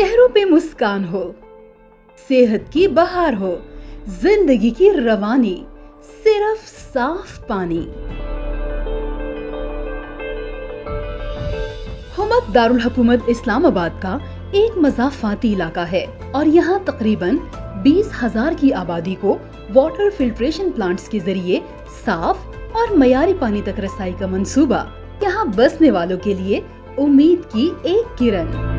चेहरों पे मुस्कान हो, सेहत की बहार हो, जिंदगी की रवानी, सिर्फ साफ पानी। हुमक दारुल हुकूमत इस्लामाबाद का एक मज़ाफ़ाती इलाका है और यहाँ तकरीबन 20,000 की आबादी को वाटर फिल्ट्रेशन प्लांट्स के जरिए साफ और मयारी पानी तक रसाई का मंसूबा यहाँ बसने वालों के लिए उम्मीद की एक किरण।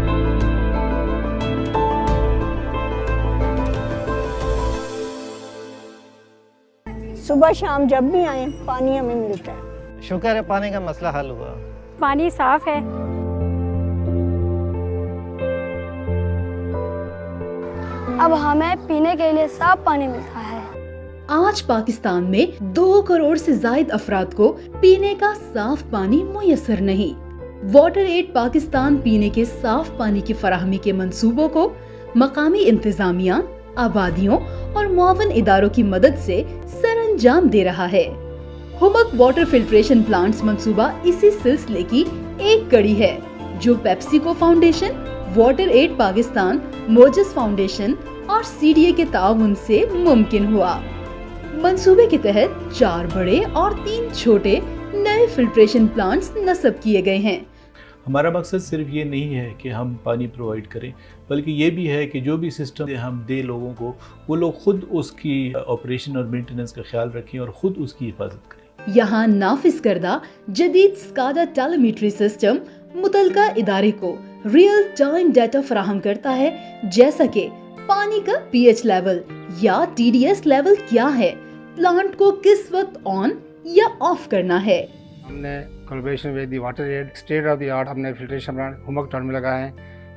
सुबह शाम जब भी आए पानी हमें मिलता है। शुक्र है पानी का मसला हल हुआ। पानी साफ है। अब हमें पीने के लिए साफ पानी मिलता है। आज पाकिस्तान में 2 करोड़ से जायद अफराद को पीने का साफ पानी मुयस्सर नहीं। वाटर एड पाकिस्तान पीने के साफ पानी की फराहमी के मंसूबों को मकामी इंतजामिया, आबादियों और मुआवन इदारों की मदद से सरअंजाम दे रहा है। हुमक वाटर फिल्ट्रेशन प्लांट्स मंसूबा इसी सिलसिले की एक कड़ी है जो PepsiCo foundation, water aid Pakistan, Mojaz foundation और सीडीए के ताउन से मुमकिन हुआ। मंसूबे के तहत 4 बड़े और 3 छोटे नए फिल्ट्रेशन प्लांट्स नस्ब किए गए हैं। हमारा मकसद सिर्फ ये नहीं है कि हम पानी प्रोवाइड करें, बल्कि ये भी है कि जो भी सिस्टम हम दे लोगों को, वो लोग खुद उसकी ऑपरेशन और मेंटेनेंस का ख्याल रखें और खुद उसकी हिफाजत करें। यहाँ नाफिज करदा जदीद स्काडा टेलीमेट्री सिस्टम मुतलका इदारे को रियल टाइम डाटा फराहम करता है, जैसा कि पानी का पीएच लेवल या टीडीएस लेवल क्या है, प्लांट को किस वक्त ऑन या ऑफ करना है। हमने collaboration with the water aid state of the art हमने फिल्ट्रेशन प्लांट हुमक टाउन में लगाए हैं,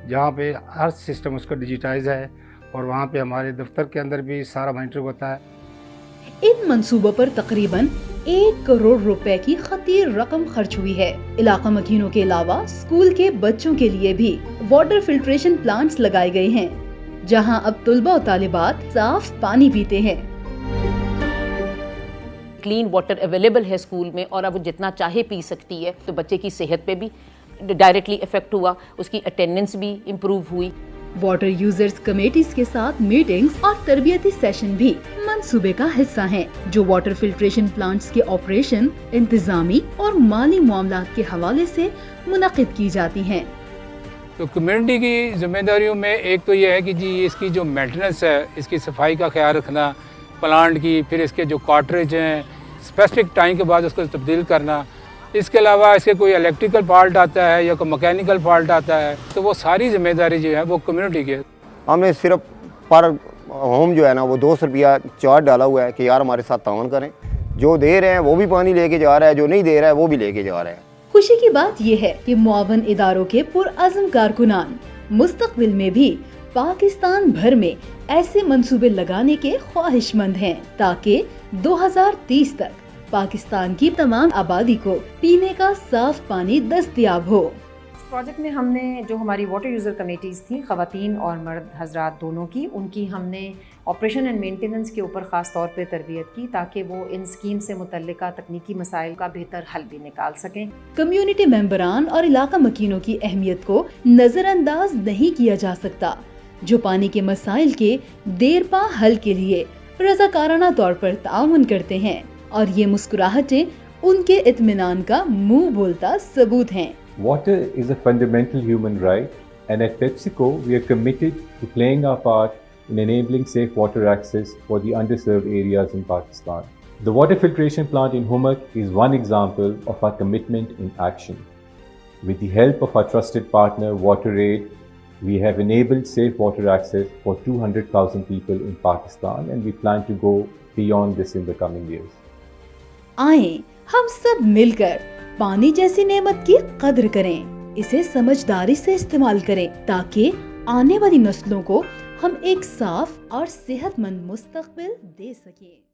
जहाँ पे हर सिस्टम उसका डिजिटाइज है और वहाँ पे हमारे दफ्तर के अंदर भी सारा मॉनिटरिंग होता है। इन मंसूबों पर तकरीबन 1 करोड़ रुपए की खतीर रकम खर्च हुई है। इलाका मकीनों के अलावा स्कूल के बच्चों के लिए भी वाटर फिल्ट्रेशन प्लांट्स लगाए गए हैं, जहां अब तुलबा और तालिबात साफ पानी पीते हैं। क्लीन वाटर अवेलेबल है स्कूल में और अब वो जितना चाहे पी सकती है, तो बच्चे की सेहत पे भी डायरेक्टली इफेक्ट हुआ, उसकी अटेंडेंस भी इम्प्रूव हुई। वाटर यूजर्स कमेटीज के साथ मीटिंग्स और तरबियती सेशन भी मंसूबे का हिस्सा हैं, जो वाटर फिल्ट्रेशन प्लांट्स के ऑपरेशन, इंतजामी और माली मामलात के हवाले से मुनक़िद की जाती हैं। तो कम्युनिटी की जिम्मेदारियों में एक तो ये है कि जी इसकी जो मेंटेनेंस है, इसकी सफाई का ख्याल रखना, प्लांट की, फिर इसके जो कार्ट्रिज हैं स्पेसिफिक टाइम के बाद उसको तब्दील करना। इसके अलावा इसके कोई इलेक्ट्रिकल फॉल्ट आता है या कोई मैकेनिकल फॉल्ट आता है, तो वो सारी जिम्मेदारी जो है वो कम्युनिटी की है। हमने सिर्फ पर होम जो है ना वो 200 रुपया चार्ज डाला हुआ है कि यार हमारे साथ ताउन करें। जो दे रहे हैं वो भी पानी लेके जा रहा है, जो नहीं दे रहा है वो भी लेके जा रहा है। खुशी की बात यह है कि मुआवन इदारों के पुरअज़्म कारकुनान मुस्तक़बिल में भी पाकिस्तान भर में ऐसे मंसूबे लगाने के ख्वाहिशमंद हैं, ताकि 2030 तक पाकिस्तान की तमाम आबादी को पीने का साफ पानी दस्तयाब हो। इस प्रोजेक्ट में हमने जो हमारी वाटर यूज़र कमेटीज़ थी, ख़वातीन और मर्द हजरात दोनों की, उनकी हमने ऑपरेशन एंड मेंटेनेंस के ऊपर ख़ास तौर पे तरबियत की, ताकि वो इन स्कीम से मुतल्लिका तकनीकी मसाइल का बेहतर हल भी निकाल सकें। कम्युनिटी मेंबरान और इलाका मकीनों की अहमियत को नज़रअंदाज नहीं किया जा सकता, जो पानी के मसाइल के देरपा हल के लिए रज़ाकाराना तौर पर ताउन करते हैं, और ये मुस्कुराहटें उनके इत्मीनान का मुंह बोलता सबूत हैं। Water is a fundamental human right, and at PepsiCo we are committed to playing our part in enabling safe water access for the underserved areas in Pakistan. The water filtration plant in Humak is one example of our commitment in action. With the help of our trusted partner WaterAid, we have enabled safe water access for 200,000 people in Pakistan, and we plan to go beyond this in the coming years. आएं हम सब मिलकर पानी जैसी नेमत की कद्र करें, इसे समझदारी से इस्तेमाल करें, ताकि आने वाली नस्लों को हम एक साफ और सेहतमंद मुस्तक़बिल दे सकें।